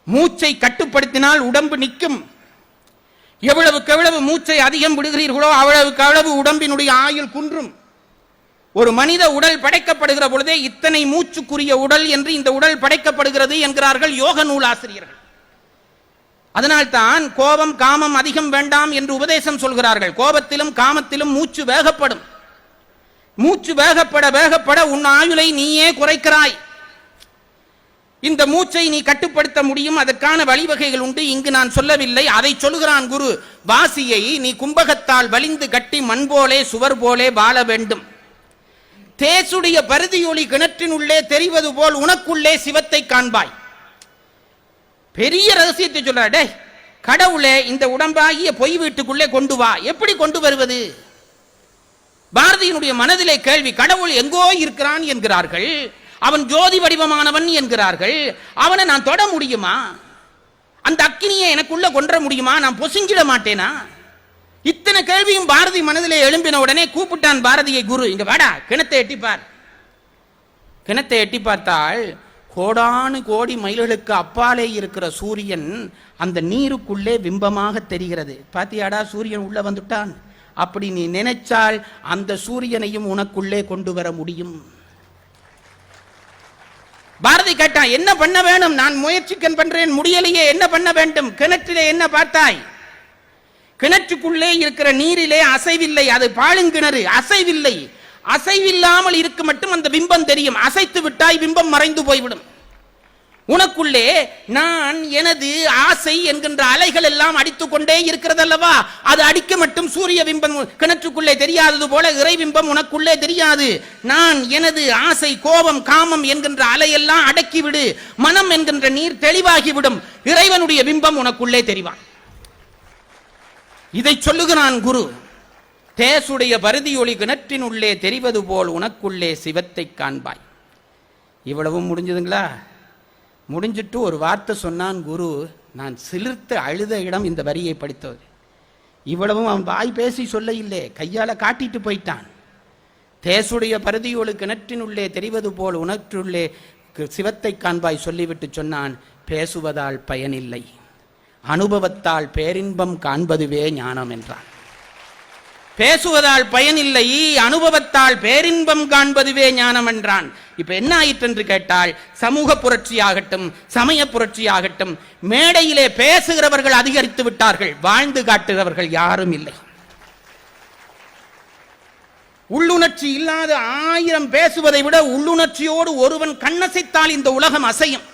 மூச்சை கட்டுப்படுத்தினால் உடம்பு நிற்கும். எவ்வளவுக்கு எவ்வளவு மூச்சை அதிகம் விடுகிறீர்களோ அவ்வளவுக்கு அவ்வளவு உடம்பினுடைய ஆயுள் குன்றும். ஒரு மனித உடல் படைக்கப்படுகிற பொழுதே இத்தனை மூச்சுக்குரிய உடல் என்று இந்த உடல் படைக்கப்படுகிறது என்கிறார்கள் யோக நூலாசிரியர்கள். அதனால்தான் கோபம் காமம் அதிகம் வேண்டாம் என்று உபதேசம் சொல்கிறார்கள். கோபத்திலும் காமத்திலும் மூச்சு வேகப்படும். மூச்சு வேகப்பட வேகப்பட உன் ஆயுளை நீயே குறைக்கிறாய். இந்த மூச்சை நீ கட்டுப்படுத்த முடியும். அதற்கான வழிவகைகள் உண்டு, இங்கு நான் சொல்லவில்லை. அதை சொல்லுகிறான் குரு. வாசியை நீ கும்பகத்தால் வலிந்து கட்டி மண் போலே சுவர் போலே வாழ வேண்டும். தேசுடைய பருதியொளி கிணற்றினுள்ளே தெரிவது போல் உனக்குள்ளே சிவத்தை காண்பாய். பெரிய ரகசியத்தை சொல்றாடே, கடவுளே இந்த உடம்பாகிய பொய் வீட்டுக்குள்ளே கொண்டு வா. எப்படி கொண்டு வருவது? பாரதியினுடைய மனதிலே கேள்வி. கடவுள் எங்கோ இருக்கிறான் என்கிறார்கள், அவன் ஜோதி வடிவமானவன் என்கிறார்கள். அவனை நான் தொட முடியுமா? அந்த அக்கினியை எனக்குள்ள கொன்ற முடியுமா? நான் பொசுங்கிட மாட்டேனா? இத்தனை கேள்வியும் பாரதி மனதிலே எழும்பின உடனே கூப்பிட்டான் பாரதியை குரு. இங்க வாடா, கிணத்தை எட்டிப்பார். கிணத்தை எட்டி பார்த்தால் கோடானு கோடி மைல்களுக்கு அப்பாலே இருக்கிற சூரியன் அந்த நீருக்குள்ளே பிம்பமாக தெரிகிறது. பாத்தியாடா, சூரியன் உள்ள வந்துட்டான். அப்படி நீ நினைச்சால் அந்த சூரியனையும் உனக்குள்ளே கொண்டு வர முடியும். பாரதி கேட்டான், என்ன பண்ண வேணும்? நான் முயற்சிக்க பண்றேன், முடியலையே, என்ன பண்ண வேண்டும்? கிணற்றிலே என்ன பார்த்தாய்? கிணற்றுக்குள்ளே இருக்கிற நீரிலே அசைவில்லை. அது பாழுங்கிணறு, அசைவில்லை. அசைவில்லாமல் இருக்க மட்டும் அந்த பிம்பம் தெரியும். அசைத்து விட்டாய் பிம்பம் மறைந்து போய்விடும். உனக்குள்ளே நான் எனது ஆசை என்கின்ற அலைகள் எல்லாம் அடித்துக் கொண்டே இருக்கிறது அல்லவா? அது அடிக்க மட்டும் சூரிய பிம்பம் கிணற்றுக்குள்ளே தெரியாதது போல இறை பிம்பம் உனக்குள்ளே தெரியாது. நான் எனது ஆசை கோபம் காமம் என்கின்ற அலையெல்லாம் அடக்கிவிடு. மனம் என்கின்ற நீர் தெளிவாகிவிடும். இறைவனுடைய பிம்பம் உனக்குள்ளே தெரிவான். இதை சொல்லுகிறான் குரு. தேசுடைய பருதியொளி கிணற்றினுள்ளே தெரிவது போல் உனக்குள்ளே சிவத்தை காண்பாய். இவ்வளவும் முடிஞ்சதுங்களா? முடிஞ்சிட்டு ஒரு வார்த்தை சொன்னான் குரு. நான் சிலிர்த்து அழுத இடம் இந்த வரியை படித்தது. இவ்வளவும் அவன் வாய் பேசி சொல்ல இல்லை, கையால காட்டிட்டு போயிட்டான். தேசுடைய பருதியொளி கிணற்றினுள்ளே தெரிவது போல் உனக்குள்ளே சிவத்தை காண்பாய் சொல்லிவிட்டு சொன்னான், பேசுவதால் பயனில்லை, அனுபவத்தால் பேரின்பம் காண்பதுவே ஞானம் என்றான். பேசுவதால் பயனில்லை, அனுபவத்தால் பேரின்பம் காண்பதுவே ஞானம் என்றான். இப்ப என்ன ஆயிற்று என்று கேட்டால், சமூக புரட்சியாகட்டும் சமய புரட்சியாகட்டும் மேடையிலே பேசுகிறவர்கள் அதிகரித்து விட்டார்கள், வாழ்ந்து காட்டுகிறவர்கள் யாரும் இல்லை. உள்ளுணர்ச்சி இல்லாத 1000 பேசுவதை விட உள்ளுணர்ச்சியோடு ஒருவன் கண்ணசைத்தால் இந்த உலகம் அசையும்.